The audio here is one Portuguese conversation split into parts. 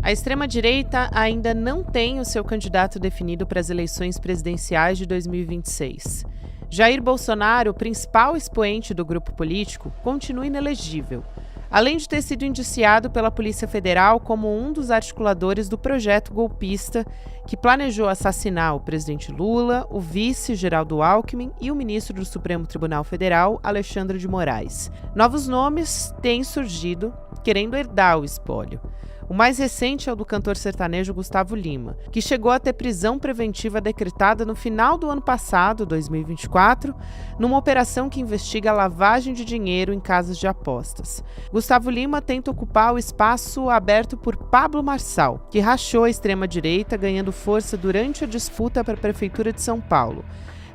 A extrema-direita ainda não tem o seu candidato definido para as eleições presidenciais de 2026. Jair Bolsonaro, o principal expoente do grupo político, continua inelegível, além de ter sido indiciado pela Polícia Federal como um dos articuladores do projeto golpista que planejou assassinar o presidente Lula, o vice Geraldo Alckmin e o ministro do Supremo Tribunal Federal, Alexandre de Moraes. Novos nomes têm surgido querendo herdar o espólio. O mais recente é o do cantor sertanejo Gustavo Lima, que chegou a ter prisão preventiva decretada no final do ano passado, 2024, numa operação que investiga a lavagem de dinheiro em casas de apostas. Gustavo Lima tenta ocupar o espaço aberto por Pablo Marçal, que rachou a extrema-direita, ganhando força durante a disputa para a Prefeitura de São Paulo,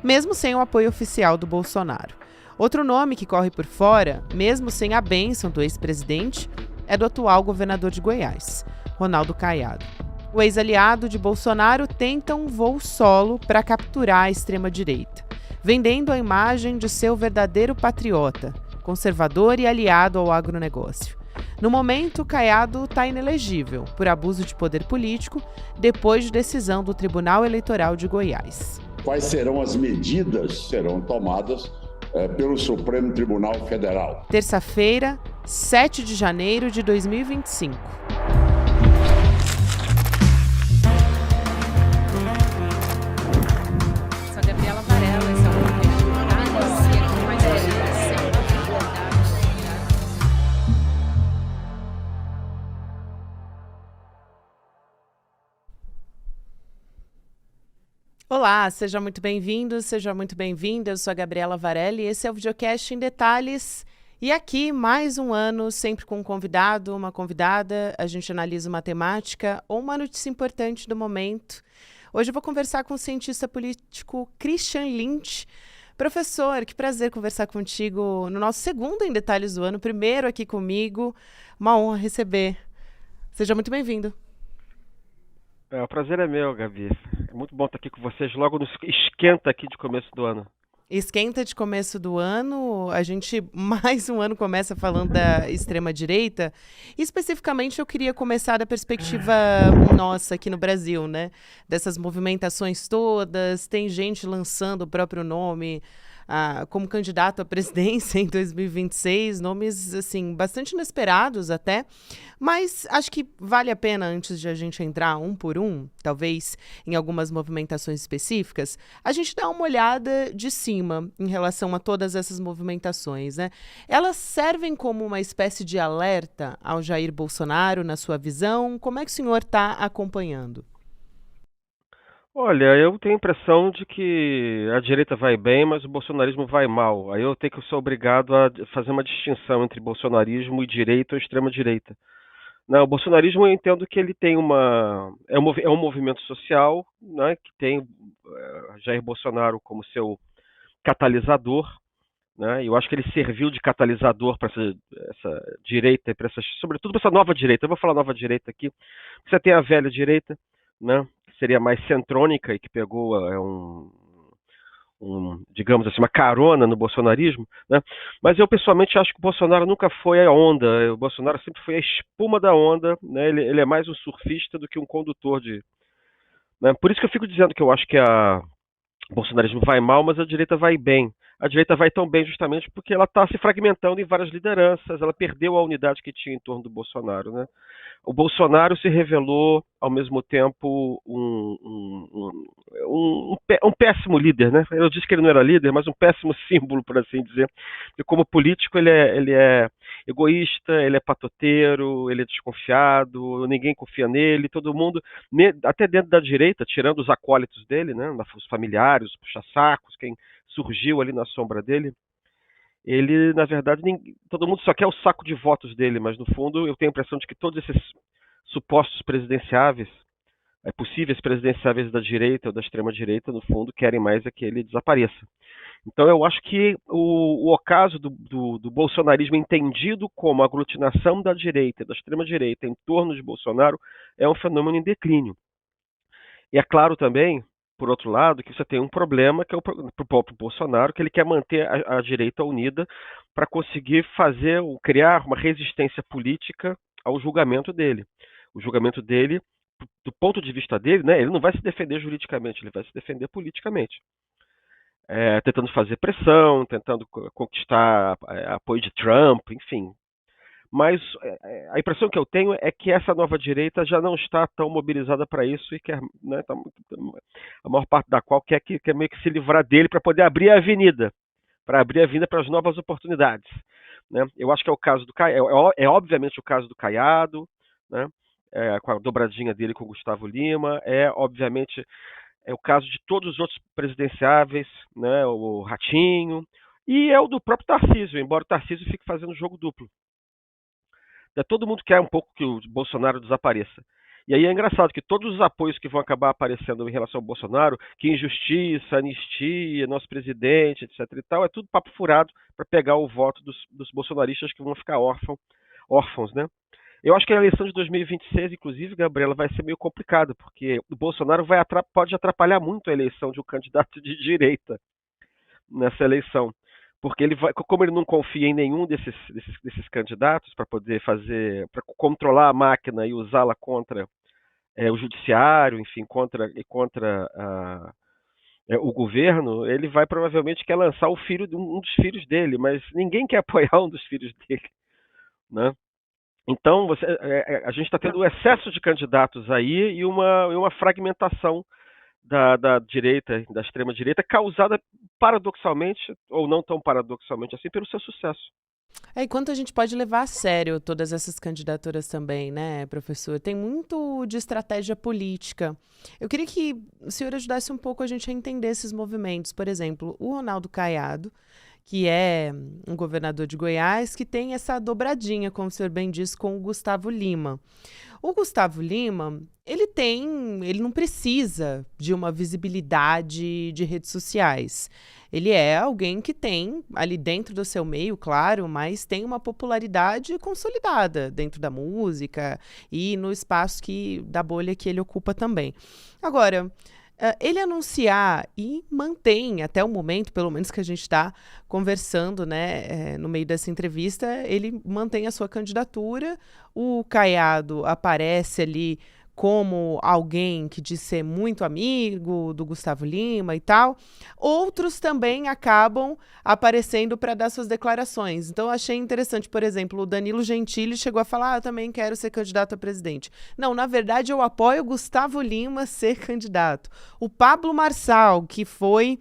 mesmo sem o apoio oficial do Bolsonaro. Outro nome que corre por fora, mesmo sem a bênção do ex-presidente, é do atual governador de Goiás, Ronaldo Caiado. O ex-aliado de Bolsonaro tenta um voo solo para capturar a extrema-direita, vendendo a imagem de ser o verdadeiro patriota, conservador e aliado ao agronegócio. No momento, Caiado está inelegível por abuso de poder político, depois de decisão do Tribunal Eleitoral de Goiás. Quais serão as medidas que serão tomadas pelo Supremo Tribunal Federal? Terça-feira, 7 de janeiro de 2025. Sou a Gabriela Varela, esse é o podcast e aqui mais Olá, seja muito bem-vindo, seja muito bem-vinda. Eu sou a Gabriela Varela e esse é o Videocast em Detalhes. E aqui, mais um ano, sempre com um convidado, uma convidada, a gente analisa uma temática ou uma notícia importante do momento. Hoje eu vou conversar com o cientista político Christian Lynch. Professor, que prazer conversar contigo no nosso segundo Em Detalhes do ano, primeiro aqui comigo. Uma honra receber. Seja muito bem-vindo. O prazer é meu, Gabi. É muito bom estar aqui com vocês logo no esquenta aqui de começo do ano. Esquenta de começo do ano, a gente mais um ano começa falando da extrema-direita. Especificamente, eu queria começar da perspectiva nossa aqui no Brasil, né? Dessas movimentações todas, tem gente lançando o próprio nome como candidato à presidência em 2026, nomes, assim, bastante inesperados até, mas acho que vale a pena, antes de a gente entrar um por um, talvez em algumas movimentações específicas, a gente dar uma olhada de cima em relação a todas essas movimentações, né? Elas servem como uma espécie de alerta ao Jair Bolsonaro, na sua visão? Como é que o senhor está acompanhando? Olha, eu tenho a impressão de que a direita vai bem, mas o bolsonarismo vai mal. Aí eu tenho que ser obrigado a fazer uma distinção entre bolsonarismo e direita ou extrema-direita. Não, o bolsonarismo eu entendo que ele tem é um movimento social, né, que tem Jair Bolsonaro como seu catalisador, né? Eu acho que ele serviu de catalisador para essa direita, sobretudo para essa nova direita. Eu vou falar nova direita aqui. Você tem a velha direita, né, que seria mais centrônica e que pegou digamos assim, uma carona no bolsonarismo, né? Mas eu pessoalmente acho que o Bolsonaro nunca foi a onda. O Bolsonaro sempre foi a espuma da onda, né? Ele é mais um surfista do que um condutor né? Por isso que eu fico dizendo que eu acho que o bolsonarismo vai mal, mas a direita vai bem. A direita vai tão bem justamente porque ela está se fragmentando em várias lideranças, ela perdeu a unidade que tinha em torno do Bolsonaro, né? O Bolsonaro se revelou, ao mesmo tempo, um péssimo líder, né? Eu disse que ele não era líder, mas um péssimo símbolo, por assim dizer. Porque como político ele é egoísta, ele é patoteiro, ele é desconfiado, ninguém confia nele, todo mundo, até dentro da direita, tirando os acólitos dele, né? Os familiares, os puxa-sacos, quem surgiu ali na sombra dele, ele, na verdade, todo mundo só quer o saco de votos dele, mas no fundo eu tenho a impressão de que todos esses supostos presidenciáveis, possíveis presidenciáveis da direita ou da extrema-direita, no fundo, querem mais é que ele desapareça. Então eu acho que o ocaso do bolsonarismo entendido como aglutinação da direita e da extrema-direita em torno de Bolsonaro é um fenômeno em declínio. E é claro também, por outro lado, que você tem um problema que é para o próprio Bolsonaro, que ele quer manter a direita unida para conseguir criar uma resistência política ao julgamento dele. o julgamento dele, do ponto de vista dele, né, ele não vai se defender juridicamente, ele vai se defender politicamente. Tentando fazer pressão, tentando conquistar apoio de Trump, enfim. Mas a impressão que eu tenho é que essa nova direita já não está tão mobilizada para isso e quer, né, a maior parte da qual quer meio que se livrar dele para poder abrir a avenida, para as novas oportunidades. Né? Eu acho que é o caso do Caiado, obviamente o caso do Caiado, né? Com a dobradinha dele com o Gustavo Lima, obviamente o caso de todos os outros presidenciáveis, né? O Ratinho, e é o do próprio Tarcísio, embora o Tarcísio fique fazendo jogo duplo. Todo mundo quer um pouco que o Bolsonaro desapareça. E aí é engraçado que todos os apoios que vão acabar aparecendo em relação ao Bolsonaro, que injustiça, anistia, nosso presidente, etc e tal, é tudo papo furado para pegar o voto dos bolsonaristas que vão ficar órfãos, né? Eu acho que a eleição de 2026, inclusive, Gabriela, vai ser meio complicada, porque o Bolsonaro pode atrapalhar muito a eleição de um candidato de direita nessa eleição. Porque como ele não confia em nenhum desses candidatos para poder para controlar a máquina e usá-la contra o judiciário, enfim, contra o governo, ele vai provavelmente quer lançar um dos filhos dele, mas ninguém quer apoiar um dos filhos dele, né? Então a gente está tendo um excesso de candidatos aí e uma fragmentação da direita, da extrema direita, causada paradoxalmente, ou não tão paradoxalmente assim, pelo seu sucesso. E quanto a gente pode levar a sério todas essas candidaturas também, né, professor? Tem muito de estratégia política. Eu queria que o senhor ajudasse um pouco a gente a entender esses movimentos. Por exemplo, o Ronaldo Caiado, que é um governador de Goiás, que tem essa dobradinha, como o senhor bem disse, com o Gustavo Lima. O Gustavo Lima, ele não precisa de uma visibilidade de redes sociais. Ele é alguém que tem ali dentro do seu meio, claro, mas tem uma popularidade consolidada dentro da música e no espaço da bolha que ele ocupa também. Agora, ele anunciar e mantém, até o momento, pelo menos que a gente está conversando, né, no meio dessa entrevista, ele mantém a sua candidatura. O Caiado aparece ali como alguém que diz ser muito amigo do Gustavo Lima e tal. Outros também acabam aparecendo para dar suas declarações. Então, achei interessante, por exemplo, o Danilo Gentili chegou a falar, eu também quero ser candidato a presidente. Não, na verdade, eu apoio o Gustavo Lima ser candidato. O Pablo Marçal, que foi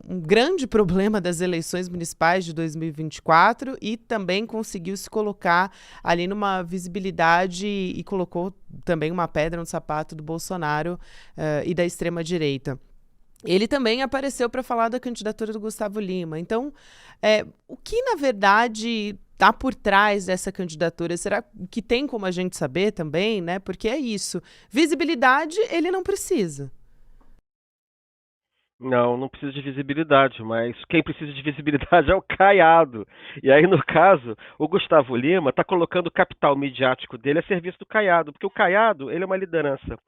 um grande problema das eleições municipais de 2024 e também conseguiu se colocar ali numa visibilidade e colocou também uma pedra no sapato do Bolsonaro e da extrema-direita. Ele também apareceu para falar da candidatura do Gustavo Lima. Então, o que, na verdade, está por trás dessa candidatura? Será que tem como a gente saber também, né? Porque é isso. Visibilidade, ele não precisa. Não precisa de visibilidade, mas quem precisa de visibilidade é o Caiado. E aí, no caso, o Gustavo Lima está colocando o capital midiático dele a serviço do Caiado, porque o Caiado ele é uma liderança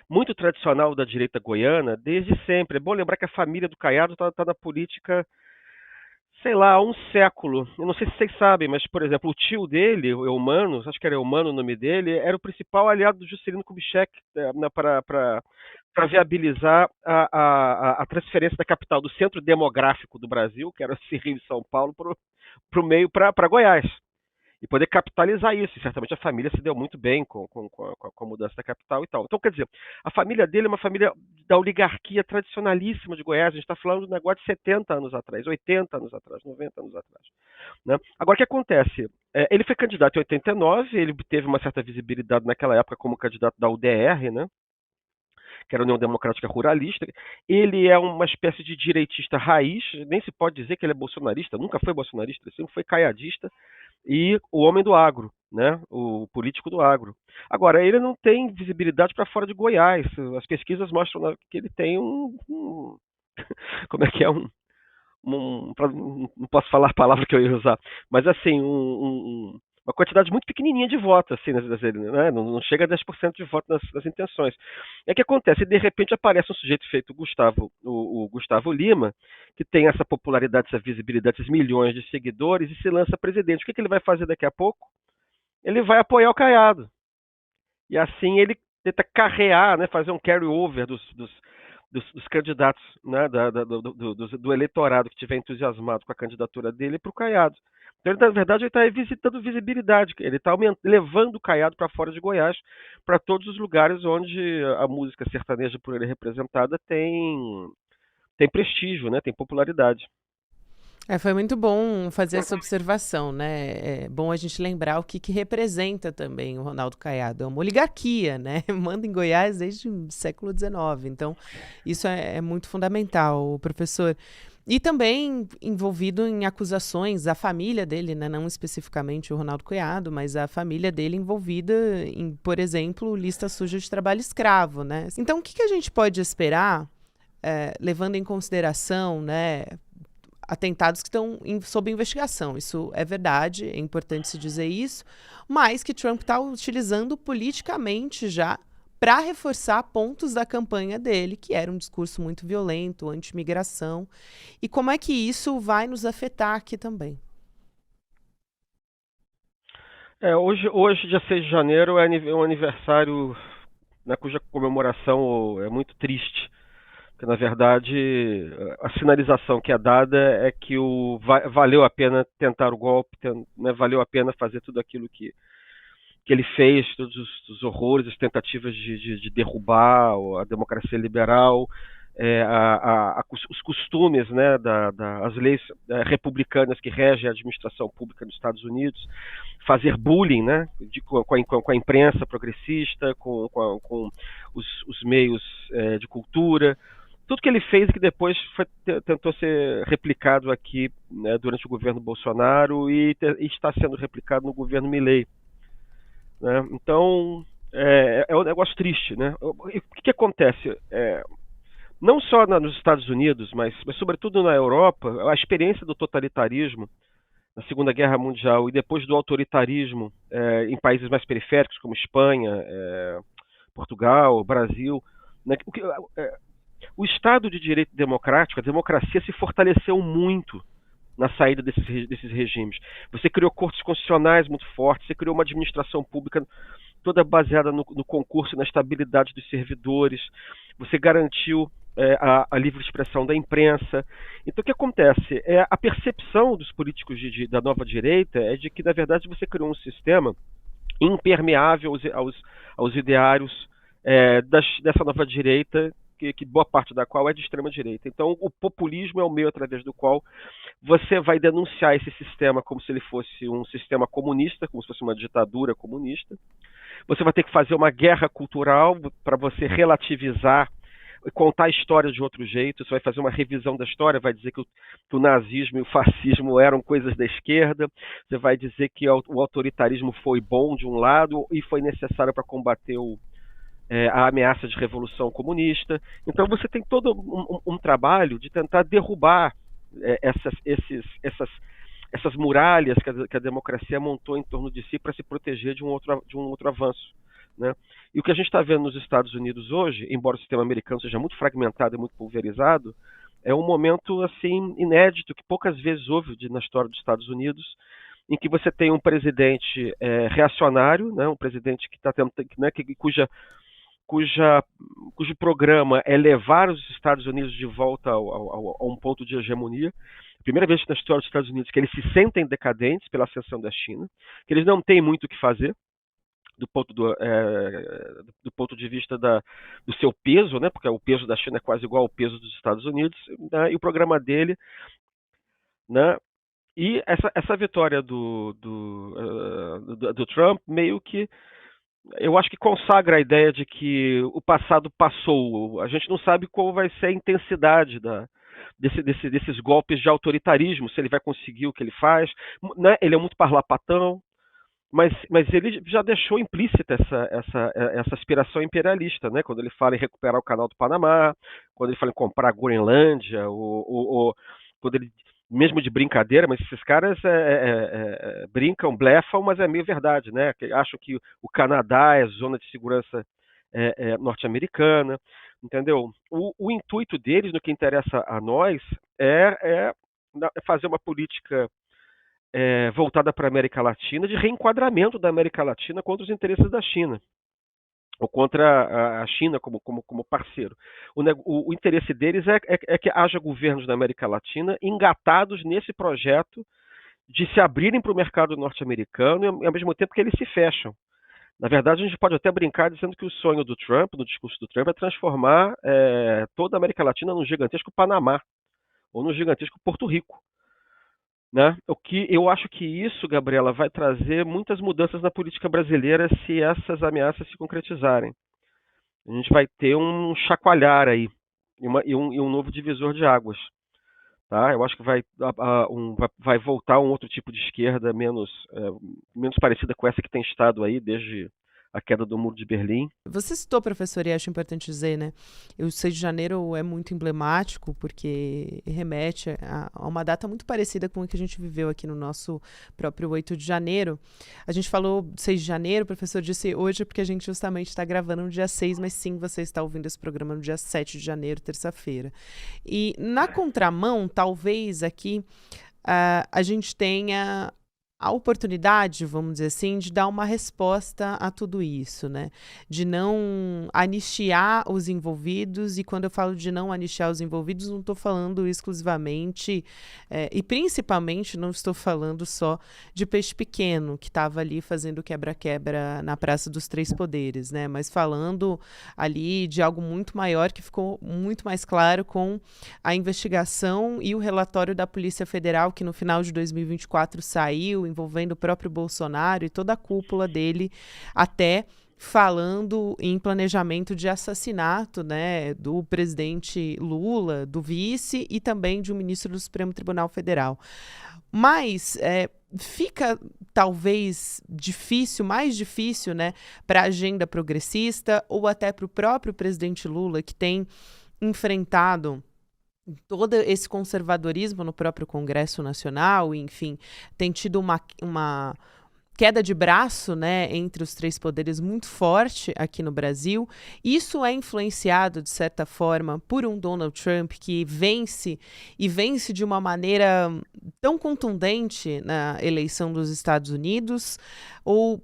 muito tradicional da direita goiana desde sempre. É bom lembrar que a família do Caiado está na política, sei lá, há um século. Eu não sei se vocês sabem, mas, por exemplo, o tio dele, o Eumano, acho que era Eumano o nome dele, era o principal aliado do Juscelino Kubitschek para viabilizar a transferência da capital do centro demográfico do Brasil, que era esse Rio e São Paulo, para o meio, para Goiás. E poder capitalizar isso. E certamente a família se deu muito bem com a mudança da capital e tal. Então, quer dizer, a família dele é uma família da oligarquia tradicionalíssima de Goiás. A gente está falando de um negócio de 70 anos atrás, 80 anos atrás, 90 anos atrás. Né? Agora, o que acontece? Ele foi candidato em 89, ele teve uma certa visibilidade naquela época como candidato da UDR, né? Que era a União Democrática Ruralista. Ele é uma espécie de direitista raiz, nem se pode dizer que ele é bolsonarista, nunca foi bolsonarista, ele sempre foi caiadista, e o homem do agro, né? O político do agro. Agora, ele não tem visibilidade para fora de Goiás. As pesquisas mostram que ele tem como é que é? Não posso falar a palavra que eu ia usar, mas assim, uma quantidade muito pequenininha de votos, assim, né? Não chega a 10% de voto nas intenções. É que acontece, de repente aparece um sujeito feito o Gustavo Lima, que tem essa popularidade, essa visibilidade, esses milhões de seguidores, e se lança presidente. O que ele vai fazer daqui a pouco? Ele vai apoiar o Caiado. e assim ele tenta carrear, né, fazer um carry-over dos candidatos, né, do eleitorado que estiver entusiasmado com a candidatura dele para o Caiado. Então, ele, na verdade, ele está visitando visibilidade, ele está levando o Caiado para fora de Goiás, para todos os lugares onde a música sertaneja por ele representada tem prestígio, né, tem popularidade. Foi muito bom fazer essa observação, né? É bom a gente lembrar o que representa também o Ronaldo Caiado. É uma oligarquia, né? Manda em Goiás desde o século XIX. Então, isso é muito fundamental, professor. E também envolvido em acusações, a família dele, né? Não especificamente o Ronaldo Caiado, mas a família dele envolvida em, por exemplo, lista suja de trabalho escravo, né? Então, o que a gente pode esperar, levando em consideração, né, atentados que estão sob investigação? Isso é verdade, é importante se dizer isso, mas que Trump está utilizando politicamente já para reforçar pontos da campanha dele, que era um discurso muito violento, anti-imigração. E como é que isso vai nos afetar aqui também? Hoje, dia 6 de janeiro, é um aniversário, né, cuja comemoração é muito triste. Porque, na verdade, a sinalização que é dada é que valeu a pena tentar o golpe, né, valeu a pena fazer tudo aquilo que ele fez, todos os horrores, as tentativas de derrubar a democracia liberal, os costumes, né, as leis republicanas que regem a administração pública dos Estados Unidos, fazer bullying, né, com a imprensa progressista, com os meios de cultura. Tudo que ele fez e que depois tentou ser replicado aqui, né, durante o governo Bolsonaro e está sendo replicado no governo Milei. Né? Então, é um negócio triste. Né? O que acontece? Não só nos Estados Unidos, mas sobretudo na Europa, a experiência do totalitarismo na Segunda Guerra Mundial e depois do autoritarismo em países mais periféricos, como Espanha, Portugal, Brasil, né? O Estado de Direito Democrático, a democracia se fortaleceu muito na saída desses regimes. Você criou cortes constitucionais muito fortes, você criou uma administração pública toda baseada no concurso e na estabilidade dos servidores, você garantiu a livre expressão da imprensa. Então, o que acontece? A percepção dos políticos da nova direita é de que, na verdade, você criou um sistema impermeável aos ideários dessa nova direita, que boa parte da qual é de extrema direita. Então, o populismo é o meio através do qual você vai denunciar esse sistema como se ele fosse um sistema comunista, como se fosse uma ditadura comunista. Você vai ter que fazer uma guerra cultural para você relativizar, contar a história de outro jeito. Você vai fazer uma revisão da história, vai dizer que o nazismo e o fascismo eram coisas da esquerda. Você vai dizer que o autoritarismo foi bom de um lado e foi necessário para combater a ameaça de revolução comunista. Então você tem todo um trabalho de tentar derrubar essas muralhas que a democracia montou em torno de si para se proteger de um outro avanço. Né? E o que a gente está vendo nos Estados Unidos hoje, embora o sistema americano seja muito fragmentado e muito pulverizado, é um momento assim inédito que poucas vezes houve na história dos Estados Unidos, em que você tem um presidente reacionário, né, um presidente que está tendo, né, cujo programa é levar os Estados Unidos de volta a um ponto de hegemonia. Primeira vez na história dos Estados Unidos que eles se sentem decadentes pela ascensão da China, que eles não têm muito o que fazer do ponto de vista do seu peso, né, porque o peso da China é quase igual ao peso dos Estados Unidos, né, e o programa dele, né, e essa vitória do Trump meio que eu acho que consagra a ideia de que o passado passou. A gente não sabe qual vai ser a intensidade desses golpes de autoritarismo, se ele vai conseguir o que ele faz. Né? Ele é muito parlapatão, mas ele já deixou implícita essa aspiração imperialista, né? Quando ele fala em recuperar o canal do Panamá, quando ele fala em comprar a Groenlândia, ou quando ele, mesmo de brincadeira, mas esses caras brincam, blefam, mas é meio verdade, né? Acham que o Canadá é zona de segurança norte-americana, entendeu? O intuito deles, no que interessa a nós, é fazer uma política voltada para a América Latina, de reenquadramento da América Latina contra os interesses da China. ou contra a China como parceiro. O interesse deles é que haja governos na América Latina engatados nesse projeto de se abrirem para o mercado norte-americano e, ao mesmo tempo, que eles se fecham. Na verdade, a gente pode até brincar dizendo que o sonho do Trump, no discurso do Trump, é transformar toda a América Latina num gigantesco Panamá ou num gigantesco Porto Rico. Né? O que eu acho que isso, Gabriela, vai trazer muitas mudanças na política brasileira se essas ameaças se concretizarem. A gente vai ter um chacoalhar aí e um novo divisor de águas. Tá? Eu acho que vai voltar um outro tipo de esquerda menos parecida com essa que tem estado aí desde a queda do Muro de Berlim. Você citou, professor, e acho importante dizer, né? O 6 de janeiro é muito emblemático porque remete a uma data muito parecida com o que a gente viveu aqui no nosso próprio 8 de janeiro. A gente falou 6 de janeiro, o professor disse hoje porque a gente justamente está gravando no dia 6, mas sim, você está ouvindo esse programa no dia 7 de janeiro, terça-feira. E na contramão, talvez aqui a gente tenha a oportunidade, vamos dizer assim, de dar uma resposta a tudo isso, né? De não anistiar os envolvidos, e quando eu falo de não anistiar os envolvidos, não estou falando exclusivamente e principalmente não estou falando só de peixe pequeno, que estava ali fazendo quebra-quebra na Praça dos Três Poderes, né? Mas falando ali de algo muito maior que ficou muito mais claro com a investigação e o relatório da Polícia Federal, que no final de 2024 saiu, envolvendo o próprio Bolsonaro e toda a cúpula dele, até falando em planejamento de assassinato, né, do presidente Lula, do vice e também de um ministro do Supremo Tribunal Federal. Mas fica talvez mais difícil, né, para a agenda progressista ou até para o próprio presidente Lula, que tem enfrentado todo esse conservadorismo no próprio Congresso Nacional, enfim, tem tido uma queda de braço, né, entre os três poderes muito forte aqui no Brasil. Isso é influenciado, de certa forma, por um Donald Trump que vence de uma maneira tão contundente na eleição dos Estados Unidos, ou,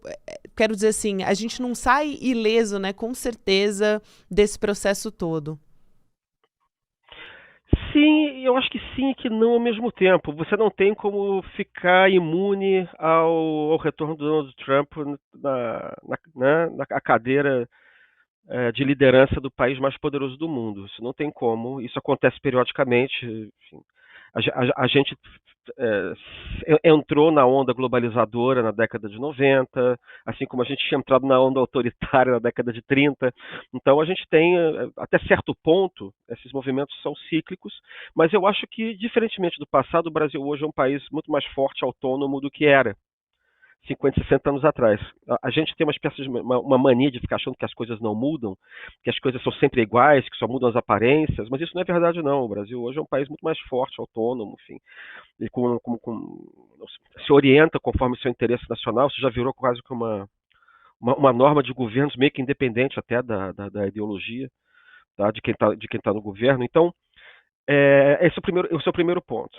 quero dizer assim, a gente não sai ileso, né, com certeza, desse processo todo. Sim, eu acho que sim e que não ao mesmo tempo. Você não tem como ficar imune ao retorno do Donald Trump na cadeira de liderança do país mais poderoso do mundo. Isso não tem como. Isso acontece periodicamente. Enfim, a gente entrou na onda globalizadora na década de 90, assim como a gente tinha entrado na onda autoritária na década de 30. Então a gente tem, até certo ponto, esses movimentos são cíclicos, mas eu acho que, diferentemente do passado, o Brasil hoje é um país muito mais forte, autônomo do que era 50, 60 anos atrás. A gente tem uma mania de ficar achando que as coisas não mudam, que as coisas são sempre iguais, que só mudam as aparências, mas isso não é verdade não. O Brasil hoje é um país muito mais forte, autônomo, enfim, e se orienta conforme o seu interesse nacional. Isso já virou quase que uma norma de governos meio que independente até da ideologia, tá, de quem tá no governo. Então, esse é o primeiro ponto.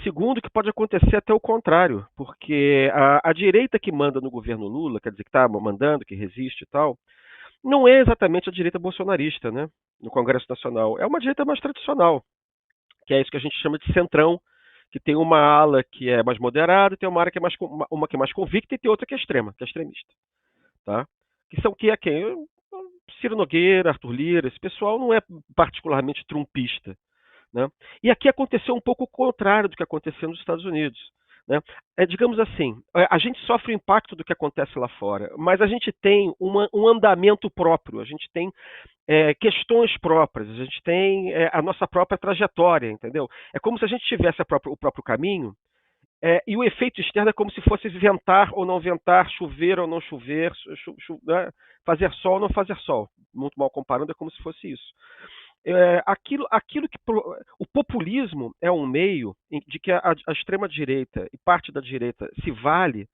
Segundo, que pode acontecer até o contrário, porque a direita que manda no governo Lula, quer dizer, que está mandando, que resiste e tal, não é exatamente a direita bolsonarista, né, no Congresso Nacional. É uma direita mais tradicional, que é isso que a gente chama de centrão, que tem uma ala que é mais moderada, tem uma ala que é uma que é mais convicta e tem outra que é extrema, que é extremista. Tá? Que é quem? Ciro Nogueira, Arthur Lira, esse pessoal não é particularmente trumpista. Né? E aqui aconteceu um pouco o contrário do que aconteceu nos Estados Unidos. Né? Digamos assim, a gente sofre o impacto do que acontece lá fora, mas a gente tem um andamento próprio, a gente tem questões próprias, a gente tem a nossa própria trajetória, entendeu? É como se a gente tivesse o próprio caminho, e o efeito externo é como se fosse ventar ou não ventar, chover ou não chover, né? Fazer sol ou não fazer sol. Muito mal comparando, é como se fosse isso. O populismo é um meio de que a extrema-direita e parte da direita se vale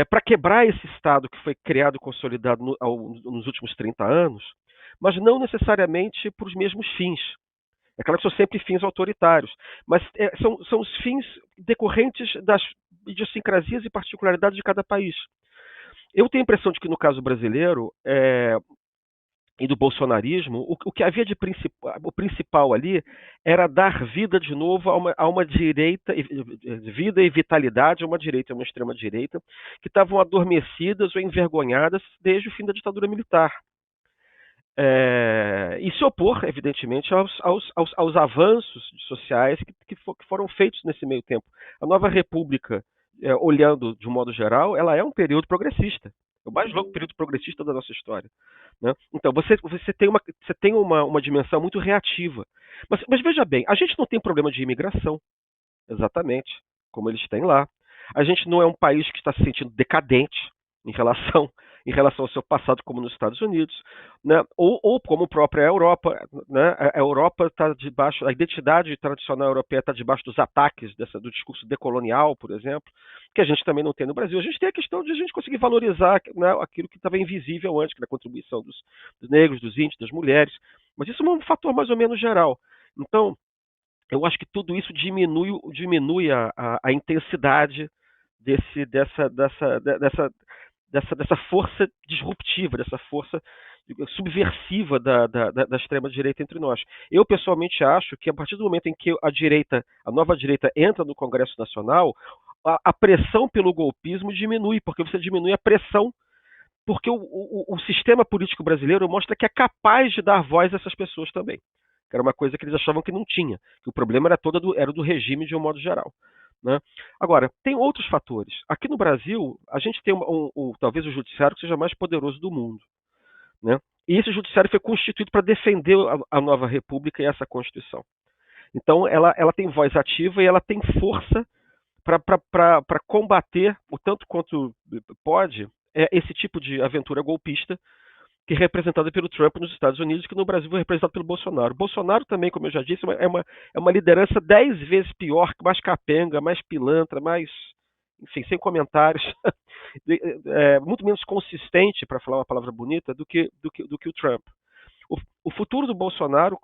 para quebrar esse Estado que foi criado e consolidado nos últimos 30 anos, mas não necessariamente para os mesmos fins. É claro que são sempre fins autoritários, mas são os fins decorrentes das idiosincrasias e particularidades de cada país. Eu tenho a impressão de que no caso brasileiro e do bolsonarismo, o que havia de o principal ali era dar vida de novo a uma direita, vida e vitalidade a uma direita, a uma extrema-direita, que estavam adormecidas ou envergonhadas desde o fim da ditadura militar. E se opor, evidentemente, aos avanços sociais que foram feitos nesse meio tempo. A nova república, olhando de um modo geral, ela é um período progressista. É o mais longo período progressista da nossa história. Né? Então, você tem uma dimensão muito reativa. Mas veja bem, a gente não tem problema de imigração, exatamente, como eles têm lá. A gente não é um país que está se sentindo decadente em relação ao seu passado, como nos Estados Unidos, né? ou como a própria Europa. Né? A Europa está debaixo, a identidade tradicional europeia está debaixo dos ataques do discurso decolonial, por exemplo, que a gente também não tem no Brasil. A gente tem a questão de a gente conseguir valorizar, né, aquilo que estava invisível antes, que era a contribuição dos negros, dos índios, das mulheres, mas isso é um fator mais ou menos geral. Então, eu acho que tudo isso diminui a intensidade dessa força disruptiva, dessa força subversiva da extrema-direita entre nós. Eu, pessoalmente, acho que a partir do momento em que a nova direita entra no Congresso Nacional, a pressão pelo golpismo diminui, porque você diminui a pressão, porque o sistema político brasileiro mostra que é capaz de dar voz a essas pessoas também. Que era uma coisa que eles achavam que não tinha, que o problema era do regime de um modo geral. Né? Agora, tem outros fatores. Aqui no Brasil, a gente tem talvez o judiciário que seja mais poderoso do mundo. Né? E esse judiciário foi constituído para defender a nova república e essa Constituição. Então, ela tem voz ativa e ela tem força para combater, o tanto quanto pode, esse tipo de aventura golpista que é representada pelo Trump nos Estados Unidos, que no Brasil é representado pelo Bolsonaro. O Bolsonaro também, como eu já disse, é uma liderança 10 vezes pior, mais capenga, mais pilantra, mais, enfim, sem comentários, muito menos consistente, para falar uma palavra bonita, do que o Trump. O futuro do Bolsonaro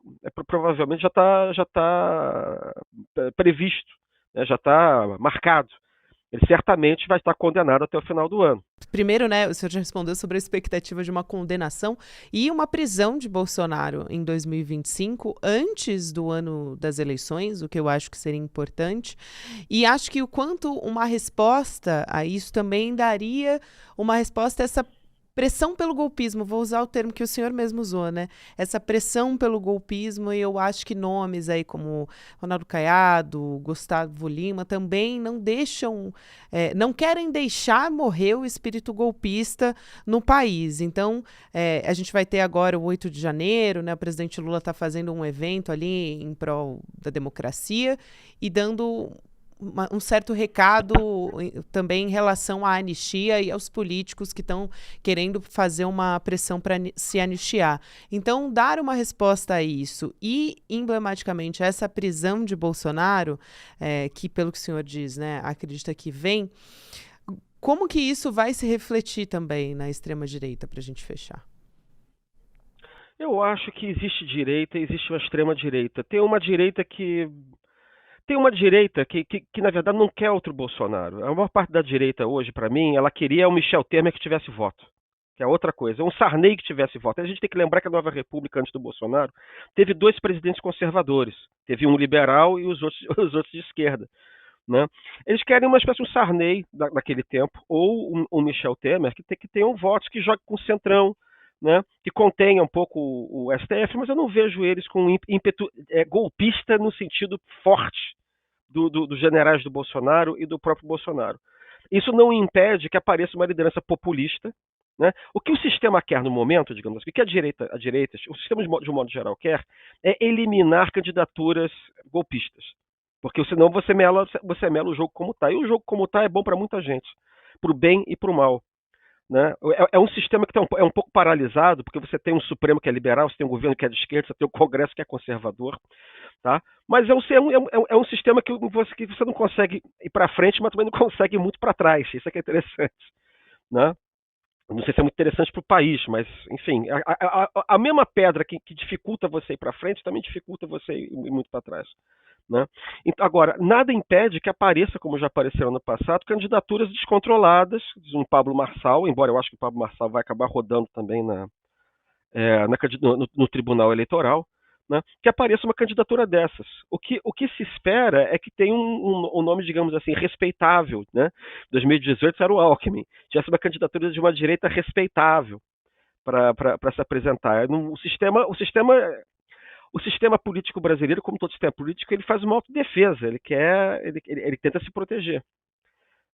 provavelmente já está previsto, né, já está marcado. Ele certamente vai estar condenado até o final do ano. Primeiro, né, o senhor já respondeu sobre a expectativa de uma condenação e uma prisão de Bolsonaro em 2025, antes do ano das eleições, o que eu acho que seria importante. E acho que o quanto uma resposta a isso também daria uma resposta a essa pressão pelo golpismo, vou usar o termo que o senhor mesmo usou, né? Essa pressão pelo golpismo, e eu acho que nomes aí como Ronaldo Caiado, Gustavo Lima, também não deixam, não querem deixar morrer o espírito golpista no país. Então, a gente vai ter agora o 8 de janeiro, né? O presidente Lula está fazendo um evento ali em prol da democracia e dando um certo recado também em relação à anistia e aos políticos que estão querendo fazer uma pressão para se anistiar. Então, dar uma resposta a isso e, emblematicamente, essa prisão de Bolsonaro, que, pelo que o senhor diz, né, acredita que vem, como que isso vai se refletir também na extrema-direita, para a gente fechar? Eu acho que existe direita e existe uma extrema-direita. Tem uma direita que, na verdade, não quer outro Bolsonaro. A maior parte da direita hoje, para mim, ela queria o Michel Temer que tivesse voto. Que é outra coisa. Um Sarney que tivesse voto. A gente tem que lembrar que a Nova República, antes do Bolsonaro, teve 2 presidentes conservadores. Teve um liberal e os outros de esquerda. Né? Eles querem uma espécie de um Sarney daquele tempo, ou um Michel Temer que tenham votos, que jogue com o centrão, né? Que contenha um pouco o STF, mas eu não vejo eles com ímpeto golpista no sentido forte dos generais do Bolsonaro e do próprio Bolsonaro. Isso não impede que apareça uma liderança populista. Né? O que o sistema quer no momento, digamos assim, o que a direita, o sistema de um modo geral quer, é eliminar candidaturas golpistas. Porque senão você mela o jogo como está. E o jogo como está é bom para muita gente, para o bem e para o mal. Né? É um sistema que é um pouco paralisado, porque você tem um Supremo que é liberal, você tem um governo que é de esquerda, você tem um Congresso que é conservador. Tá? Mas é um sistema que você não consegue ir para frente, mas também não consegue ir muito para trás. Isso é que é interessante. Né? Não sei se é muito interessante para o país, mas, enfim, a mesma pedra que dificulta você ir para frente também dificulta você ir muito para trás. Né? Então, agora, nada impede que apareça, como já apareceram no passado, candidaturas descontroladas, um Pablo Marçal, embora eu acho que o Pablo Marçal vai acabar rodando também no Tribunal Eleitoral, né, que apareça uma candidatura dessas. O que se espera é que tenha um nome, digamos assim, respeitável. Né? 2018 era o Alckmin, tivesse uma candidatura de uma direita respeitável para se apresentar. O sistema político brasileiro, como todo sistema político, ele faz uma autodefesa, ele tenta se proteger.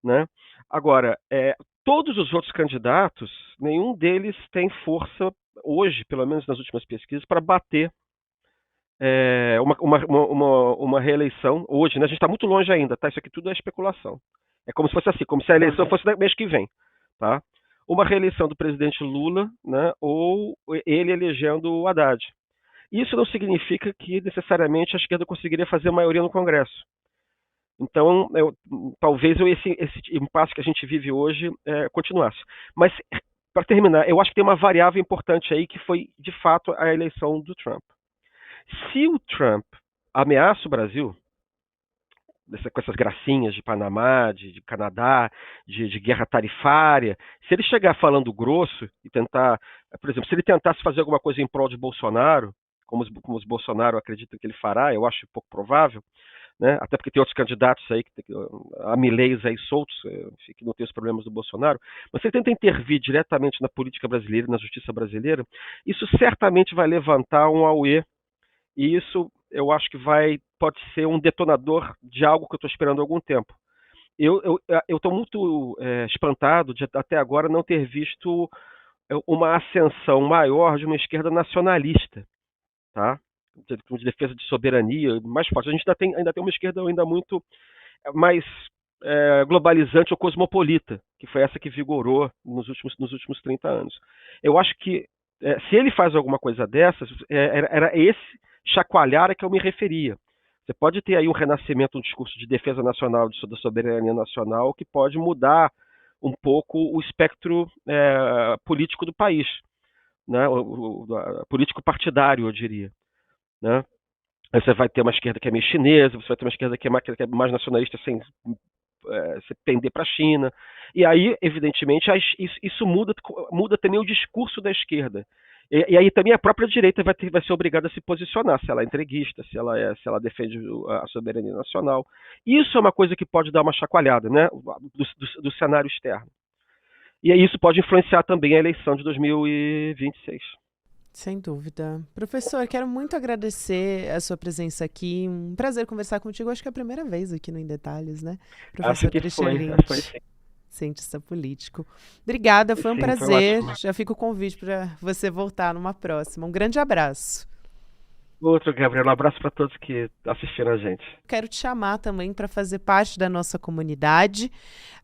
Né? Agora, todos os outros candidatos, nenhum deles tem força hoje, pelo menos nas últimas pesquisas, para bater uma reeleição hoje. Né? A gente está muito longe ainda, tá? Isso aqui tudo é especulação. É como se fosse assim, como se a eleição fosse no mês que vem. Tá? Uma reeleição do presidente Lula, né? Ou ele elegendo o Haddad. Isso não significa que necessariamente a esquerda conseguiria fazer maioria no Congresso. Então, talvez esse impasse que a gente vive hoje continuasse. Mas, para terminar, eu acho que tem uma variável importante aí que foi, de fato, a eleição do Trump. Se o Trump ameaça o Brasil, com essas gracinhas de Panamá, de Canadá, de guerra tarifária, se ele chegar falando grosso e tentar, por exemplo, se ele tentasse fazer alguma coisa em prol de Bolsonaro, como os Bolsonaro acreditam que ele fará, eu acho pouco provável, né? Até porque tem outros candidatos aí, há mileios aí soltos, que não tem os problemas do Bolsonaro, mas se ele tenta intervir diretamente na política brasileira, na justiça brasileira, isso certamente vai levantar um auê, e isso eu acho que pode ser um detonador de algo que eu estou esperando há algum tempo. Eu estou muito espantado de até agora não ter visto uma ascensão maior de uma esquerda nacionalista, tá? De defesa de soberania mais forte. A gente ainda tem uma esquerda ainda muito mais globalizante ou cosmopolita, que foi essa que vigorou nos últimos 30 anos. Eu acho que se ele faz alguma coisa dessas, era esse chacoalhar a que eu me referia. Você pode ter aí um renascimento, um discurso de defesa nacional, da soberania nacional, que pode mudar um pouco o espectro político do país, né? Político partidário, eu diria. Né? Você vai ter uma esquerda que é meio chinesa, você vai ter uma esquerda que é mais nacionalista sem se pender para a China. E aí, evidentemente, isso muda também o discurso da esquerda. E aí também a própria direita vai ser obrigada a se posicionar, se ela é entreguista, se ela defende a soberania nacional. Isso é uma coisa que pode dar uma chacoalhada, né, do cenário externo. E aí isso pode influenciar também a eleição de 2026. Sem dúvida. Professor, quero muito agradecer a sua presença aqui. Um prazer conversar contigo. Acho que é a primeira vez aqui no Em Detalhes, né? Professor Christian Lynch, cientista político. Obrigada, foi um prazer. Já fica o convite para você voltar numa próxima. Um grande abraço. Outro, Gabriel. Um abraço para todos que assistiram a gente. Quero te chamar também para fazer parte da nossa comunidade.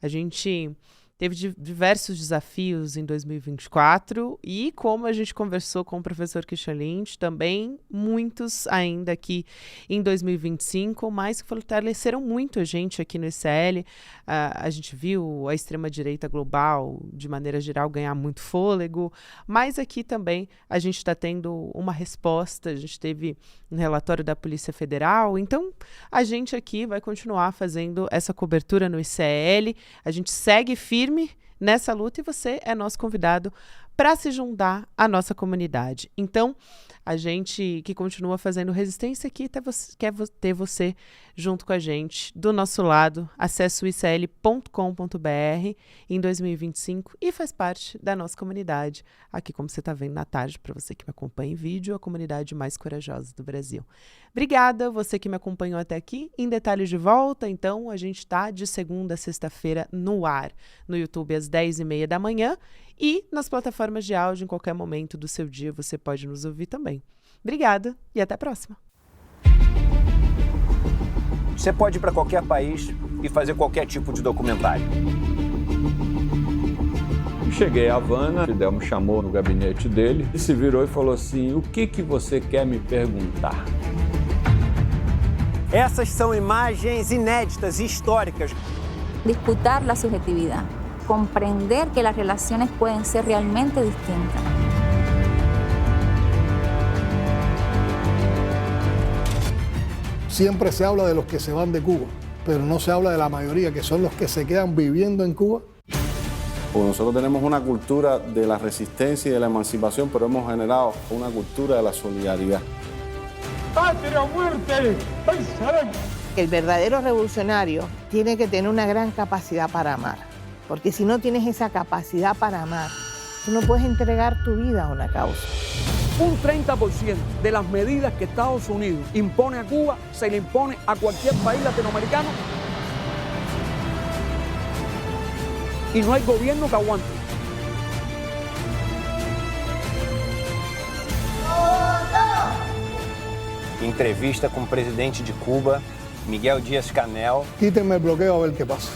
A gente teve diversos desafios em 2024 e, como a gente conversou com o professor Christian Lynch, também muitos ainda aqui em 2025, mas que fortaleceram muito a gente aqui no ICL. A gente viu a extrema-direita global, de maneira geral, ganhar muito fôlego, mas aqui também a gente está tendo uma resposta, a gente teve um relatório da Polícia Federal, então a gente aqui vai continuar fazendo essa cobertura no ICL, a gente segue firme nessa luta e você é nosso convidado para se juntar à nossa comunidade. Então, a gente que continua fazendo resistência aqui quer ter você junto com a gente, do nosso lado. Acesse o icl.com.br em 2025 e faz parte da nossa comunidade. Aqui, como você está vendo na tarde, para você que me acompanha em vídeo, a comunidade mais corajosa do Brasil. Obrigada, você que me acompanhou até aqui. Em Detalhes de volta, então, a gente está de segunda a sexta-feira no ar, no YouTube às 10h30 da manhã e nas plataformas de áudio em qualquer momento do seu dia você pode nos ouvir também. Obrigada e até a próxima. Você pode ir para qualquer país e fazer qualquer tipo de documentário. Cheguei a Havana, o Fidel me chamou no gabinete dele e se virou e falou assim: o que você quer me perguntar? Essas são imagens inéditas e históricas. Disputar la subjetividad, comprender que las relaciones pueden ser realmente distintas. Siempre se habla de los que se van de Cuba, pero no se habla de la mayoría, que son los que se quedan viviendo en Cuba. Porque nosotros tenemos una cultura de la resistencia y de la emancipación, pero hemos generado una cultura de la solidaridad. ¡Patria o muerte! ¡Pensarán! El verdadero revolucionario tiene que tener una gran capacidad para amar, porque si no tienes esa capacidad para amar, tú no puedes entregar tu vida a una causa. Un 30% de las medidas que Estados Unidos impone a Cuba se le impone a cualquier país latinoamericano y no hay gobierno que aguante. Entrevista com o presidente de Cuba, Miguel Díaz-Canel. Quítenme el bloqueo a ver qué pasa.